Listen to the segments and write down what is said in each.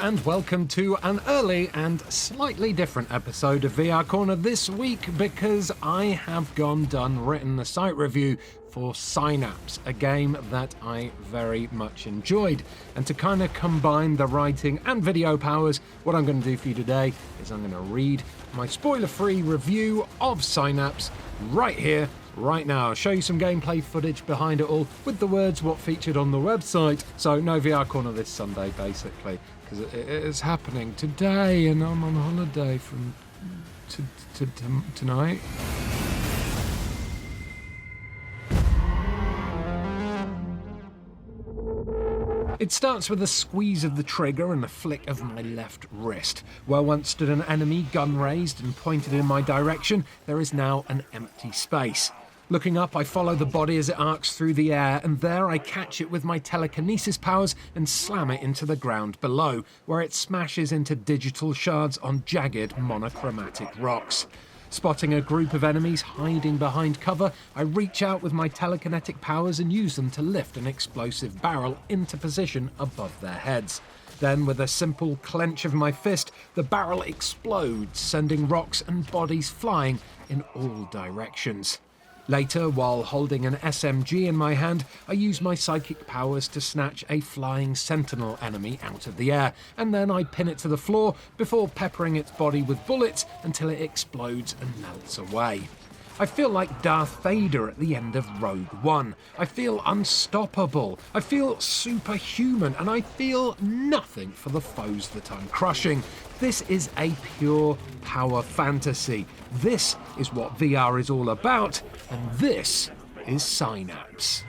and welcome to an early and slightly different episode of VR Corner this week because I have written a site review for Synapse, a game that I very much enjoyed. And to kind of combine the writing and video powers, what I'm going to do for you today is I'm going to read my spoiler-free review of Synapse right here, right now. I'll show you some gameplay footage behind it all with the words what featured on the website. So no VR Corner this Sunday, basically, because it is happening today and I'm on holiday from tonight. It starts with a squeeze of the trigger and a flick of my left wrist. Where once stood an enemy, gun raised and pointed in my direction, there is now an empty space. Looking up, I follow the body as it arcs through the air, and there I catch it with my telekinesis powers and slam it into the ground below, where it smashes into digital shards on jagged, monochromatic rocks. Spotting a group of enemies hiding behind cover, I reach out with my telekinetic powers and use them to lift an explosive barrel into position above their heads. Then, with a simple clench of my fist, the barrel explodes, sending rocks and bodies flying in all directions. Later, while holding an SMG in my hand, I use my psychic powers to snatch a flying sentinel enemy out of the air, and then I pin it to the floor before peppering its body with bullets until it explodes and melts away. I feel like Darth Vader at the end of Rogue One. I feel unstoppable, I feel superhuman, and I feel nothing for the foes that I'm crushing. This is a pure power fantasy. This is what VR is all about, and this is Synapse.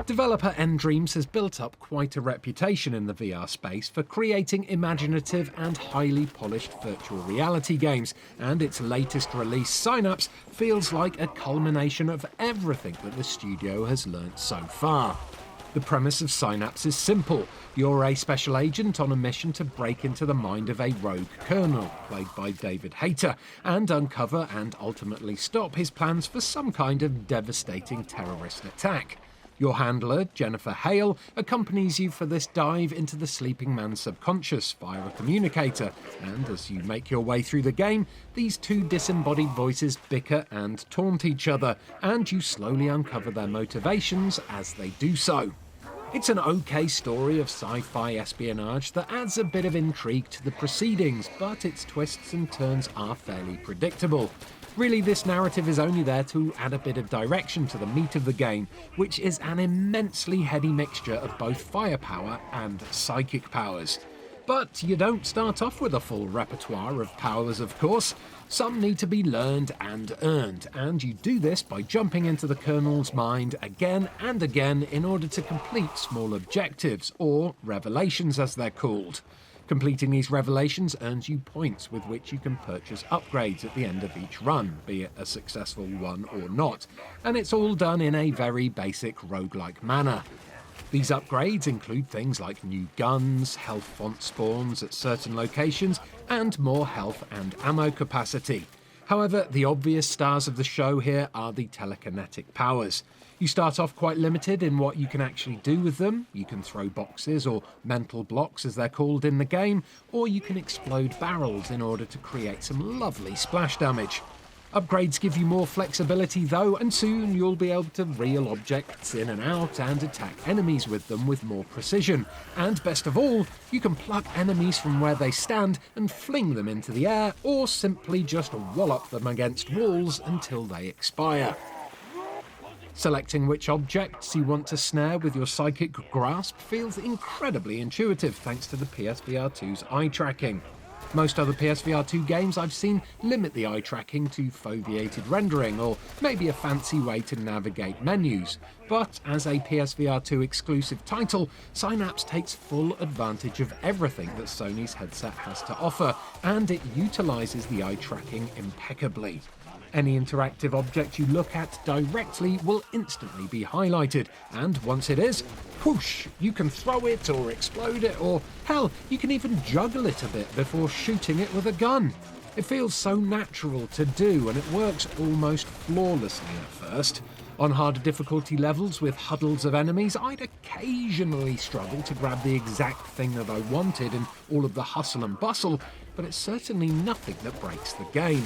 Developer nDreams has built up quite a reputation in the VR space for creating imaginative and highly polished virtual reality games, and its latest release, Synapse, feels like a culmination of everything that the studio has learnt so far. The premise of Synapse is simple. You're a special agent on a mission to break into the mind of a rogue colonel, played by David Hayter, and uncover and ultimately stop his plans for some kind of devastating terrorist attack. Your handler, Jennifer Hale, accompanies you for this dive into the sleeping man's subconscious via a communicator, and as you make your way through the game, these two disembodied voices bicker and taunt each other, and you slowly uncover their motivations as they do so. It's an okay story of sci-fi espionage that adds a bit of intrigue to the proceedings, but its twists and turns are fairly predictable. Really, this narrative is only there to add a bit of direction to the meat of the game, which is an immensely heady mixture of both firepower and psychic powers. But you don't start off with a full repertoire of powers, of course. Some need to be learned and earned, and you do this by jumping into the Colonel's mind again and again in order to complete small objectives, or revelations as they're called. Completing these revelations earns you points with which you can purchase upgrades at the end of each run, be it a successful one or not, and it's all done in a very basic roguelike manner. These upgrades include things like new guns, health font spawns at certain locations, and more health and ammo capacity. However, the obvious stars of the show here are the telekinetic powers. You start off quite limited in what you can actually do with them. You can throw boxes, or mental blocks as they're called in the game, or you can explode barrels in order to create some lovely splash damage. Upgrades give you more flexibility though, and soon you'll be able to reel objects in and out and attack enemies with them with more precision. And best of all, you can pluck enemies from where they stand and fling them into the air, or simply just wallop them against walls until they expire. Selecting which objects you want to snare with your psychic grasp feels incredibly intuitive thanks to the PSVR2's eye tracking. Most other PSVR2 games I've seen limit the eye tracking to foveated rendering or maybe a fancy way to navigate menus, but as a PSVR2 exclusive title, Synapse takes full advantage of everything that Sony's headset has to offer, and it utilises the eye tracking impeccably. Any interactive object you look at directly will instantly be highlighted, and once it is, whoosh, you can throw it or explode it, or hell, you can even juggle it a bit before shooting it with a gun. It feels so natural to do, and it works almost flawlessly at first. On harder difficulty levels with huddles of enemies, I'd occasionally struggle to grab the exact thing that I wanted in all of the hustle and bustle, but it's certainly nothing that breaks the game.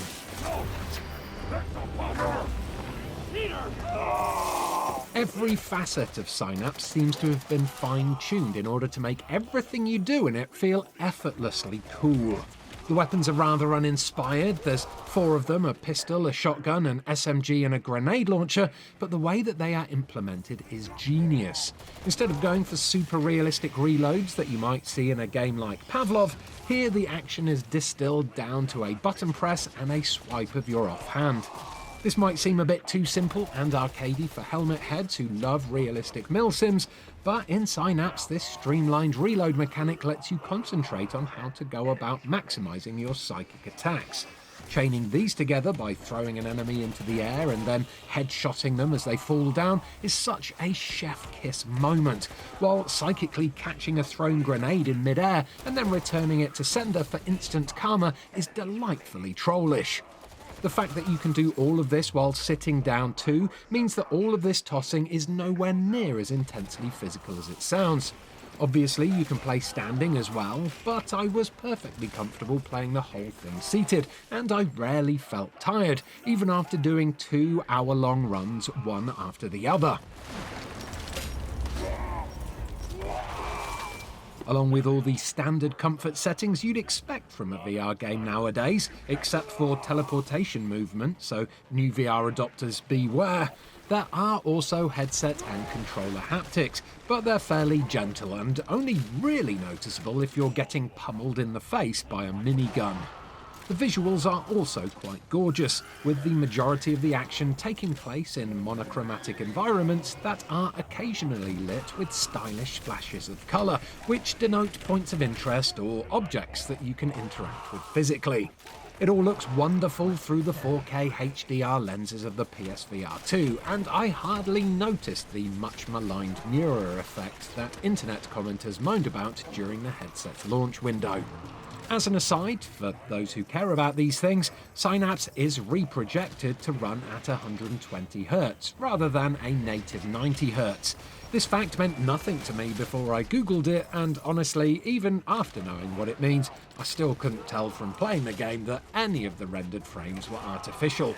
Every facet of Synapse seems to have been fine-tuned in order to make everything you do in it feel effortlessly cool. The weapons are rather uninspired. There's 4 of them, a pistol, a shotgun, an SMG and a grenade launcher, but the way that they are implemented is genius. Instead of going for super realistic reloads that you might see in a game like Pavlov, here the action is distilled down to a button press and a swipe of your offhand. This might seem a bit too simple and arcadey for helmet heads who love realistic milsims, but in Synapse this streamlined reload mechanic lets you concentrate on how to go about maximising your psychic attacks. Chaining these together by throwing an enemy into the air and then headshotting them as they fall down is such a chef-kiss moment, while psychically catching a thrown grenade in mid-air and then returning it to sender for instant karma is delightfully trollish. The fact that you can do all of this while sitting down too means that all of this tossing is nowhere near as intensely physical as it sounds. Obviously you can play standing as well, but I was perfectly comfortable playing the whole thing seated, and I rarely felt tired, even after doing 2-hour-long runs one after the other. Along with all the standard comfort settings you'd expect from a VR game nowadays, except for teleportation movement, so new VR adopters beware. There are also headset and controller haptics, but they're fairly gentle and only really noticeable if you're getting pummeled in the face by a minigun. The visuals are also quite gorgeous, with the majority of the action taking place in monochromatic environments that are occasionally lit with stylish flashes of colour, which denote points of interest or objects that you can interact with physically. It all looks wonderful through the 4K HDR lenses of the PSVR2, and I hardly noticed the much maligned mirror effect that internet commenters moaned about during the headset's launch window. As an aside, for those who care about these things, Synapse is reprojected to run at 120Hz rather than a native 90Hz. This fact meant nothing to me before I googled it, and honestly, even after knowing what it means, I still couldn't tell from playing the game that any of the rendered frames were artificial.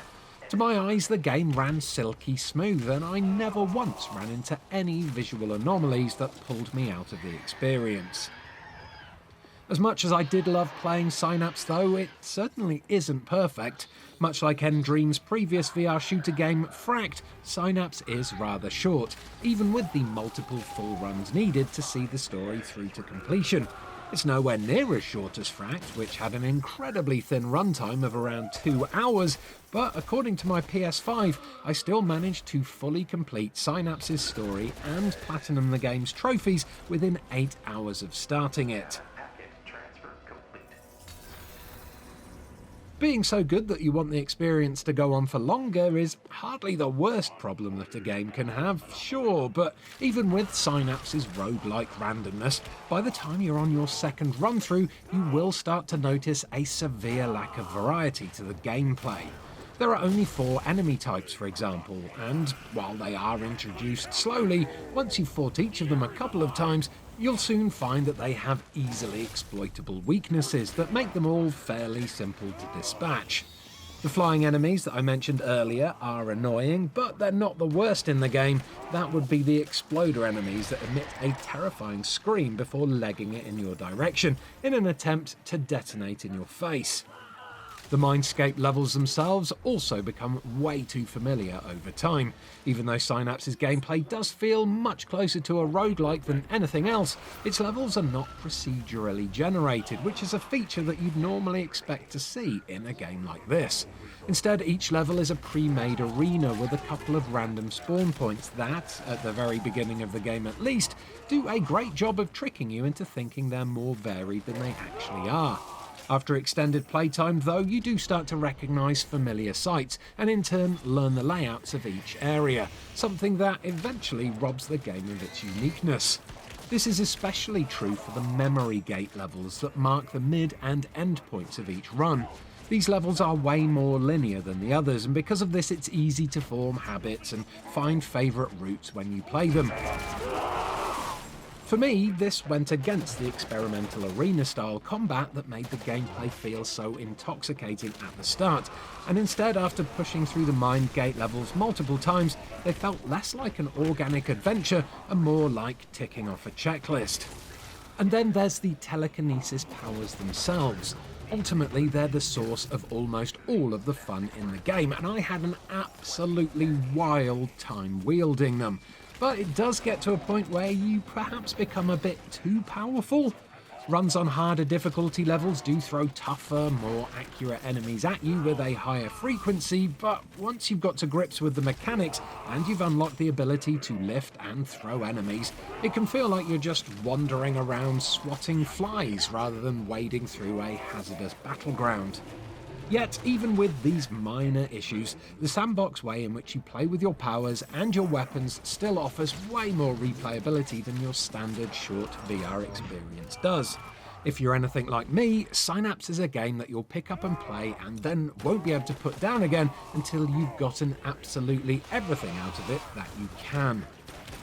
To my eyes, the game ran silky smooth, and I never once ran into any visual anomalies that pulled me out of the experience. As much as I did love playing Synapse though, it certainly isn't perfect. Much like Endream's previous VR shooter game, Fract, Synapse is rather short, even with the multiple full runs needed to see the story through to completion. It's nowhere near as short as Fract, which had an incredibly thin runtime of around 2 hours, but according to my PS5, I still managed to fully complete Synapse's story and platinum the game's trophies within 8 hours of starting it. Being so good that you want the experience to go on for longer is hardly the worst problem that a game can have, sure, but even with Synapse's roguelike randomness, by the time you're on your second run-through, you will start to notice a severe lack of variety to the gameplay. There are only 4 enemy types, for example, and while they are introduced slowly, once you've fought each of them a couple of times, you'll soon find that they have easily exploitable weaknesses that make them all fairly simple to dispatch. The flying enemies that I mentioned earlier are annoying, but they're not the worst in the game. That would be the exploder enemies that emit a terrifying scream before legging it in your direction in an attempt to detonate in your face. The Mindscape levels themselves also become way too familiar over time. Even though Synapse's gameplay does feel much closer to a roguelike than anything else, its levels are not procedurally generated, which is a feature that you'd normally expect to see in a game like this. Instead, each level is a pre-made arena with a couple of random spawn points that, at the very beginning of the game at least, do a great job of tricking you into thinking they're more varied than they actually are. After extended playtime though, you do start to recognise familiar sights and in turn learn the layouts of each area, something that eventually robs the game of its uniqueness. This is especially true for the memory gate levels that mark the mid and end points of each run. These levels are way more linear than the others, and because of this it's easy to form habits and find favourite routes when you play them. For me, this went against the experimental arena-style combat that made the gameplay feel so intoxicating at the start, and instead, after pushing through the Mind Gate levels multiple times, they felt less like an organic adventure and more like ticking off a checklist. And then there's the telekinesis powers themselves. Ultimately, they're the source of almost all of the fun in the game, and I had an absolutely wild time wielding them. But it does get to a point where you perhaps become a bit too powerful. Runs on harder difficulty levels do throw tougher, more accurate enemies at you with a higher frequency, but once you've got to grips with the mechanics and you've unlocked the ability to lift and throw enemies, it can feel like you're just wandering around swatting flies rather than wading through a hazardous battleground. Yet, even with these minor issues, the sandbox way in which you play with your powers and your weapons still offers way more replayability than your standard short VR experience does. If you're anything like me, Synapse is a game that you'll pick up and play and then won't be able to put down again until you've gotten absolutely everything out of it that you can.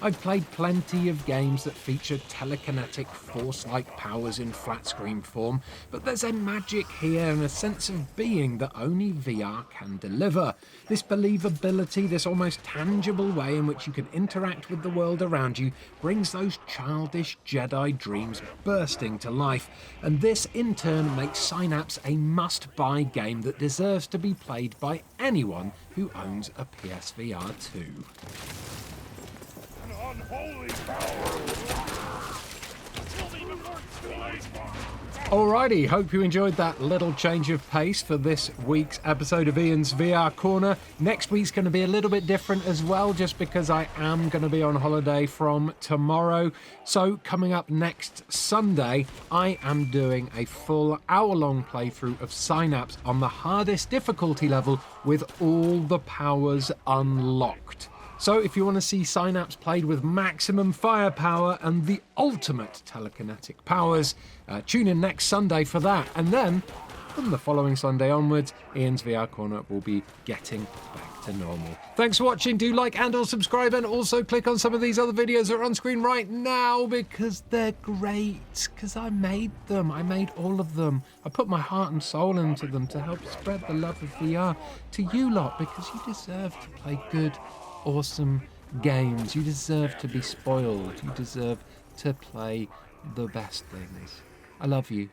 I've played plenty of games that feature telekinetic force-like powers in flat-screen form, but there's a magic here and a sense of being that only VR can deliver. This believability, this almost tangible way in which you can interact with the world around you, brings those childish Jedi dreams bursting to life, and this in turn makes Synapse a must-buy game that deserves to be played by anyone who owns a PSVR2. Alrighty, hope you enjoyed that little change of pace for this week's episode of Ian's VR Corner. Next week's going to be a little bit different as well, just because I am going to be on holiday from tomorrow. So coming up next Sunday, I am doing a full hour-long playthrough of Synapse on the hardest difficulty level with all the powers unlocked. So if you want to see Synapse played with maximum firepower and the ultimate telekinetic powers, tune in next Sunday for that. And then, from the following Sunday onwards, Ian's VR Corner will be getting back to normal. Thanks for watching. Do like and or subscribe, and also click on some of these other videos that are on screen right now because they're great, because I made them. I made all of them. I put my heart and soul into them to help spread the love of VR to you lot, because you deserve to play good, awesome games. You deserve to be spoiled. You deserve to play the best things. I love you.